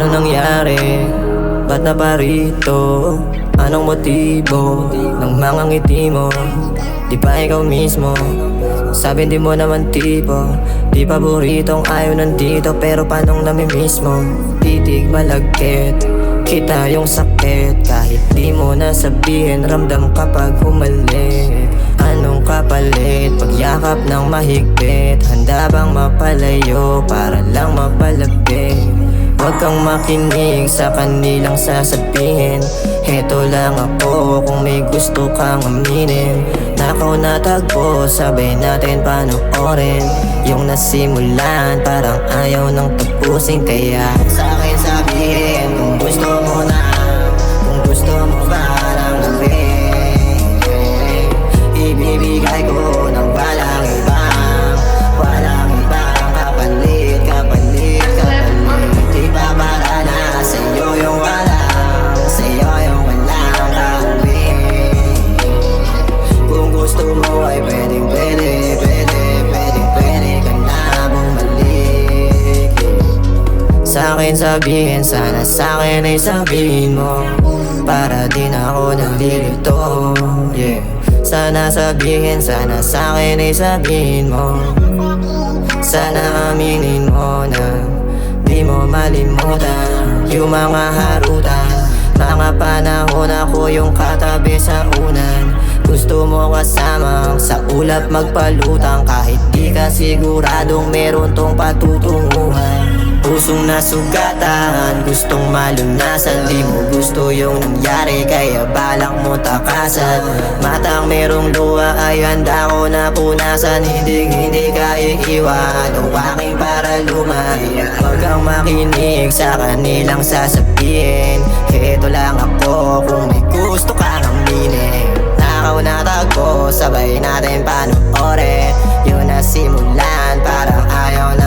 nangyari? Ba't na parito? Anong motibo ng mga ngiti mo? Di pa ikaw mismo. Sabi di mo naman tipo. Di paboritong ayaw nandito, pero panong namimiss mo? Titig malagkit, kita yung sakit. Kahit di mo nasabihin, ramdam kapag humalik. Anong kapalit? Pagyakap ng mahigpit. Handa bang mapalayo para lang mapalapit? Huwag kang makinig sa kanilang sasabihin. Heto lang ako kung may gusto kang aminin. Nakaw na tagpo, sabay natin panoorin. Yung nasimulan parang ayaw nang tapusin. Kaya sa'kin sabihin kung gusto mo na, kung gusto mo ba ng gawin. Ibibigay ko ng walang ibang, walang ibang kapalit, kapalit, kapalit. Di pa para na sa'yo yung walang, sa'yo yung walang kauwi. Kung gusto mo ay pwedeng pwede, pwede, pwedeng pwede ka na bumalik. Sa'kin sabihin, sana sa'kin ay sabihin mo, para din ako nalilito, yeah. Sana sabihin, sana sa'kin ay sabihin mo. Sana aminin mo na di mo malimutan yung mga harutan. Mga panahon ako yung katabi sa unan. Gusto mo kasama sa ulap magpalutang. Kahit di ka siguradong meron tong patutunguhan. Pusong nasugatan, gustong malunasan. Di mo gusto yung nangyari, kaya balak mo takasan. Matang merong luha ay handa ko na punasan. Hindi ka iiwan o aking paraluma. Huwag kang makinig sa kanilang sasabihin. Heto lang ako kung may gusto kang aminin. Nakaw na tagpo, sabay natin panoorin. Yung nasimulan parang ayaw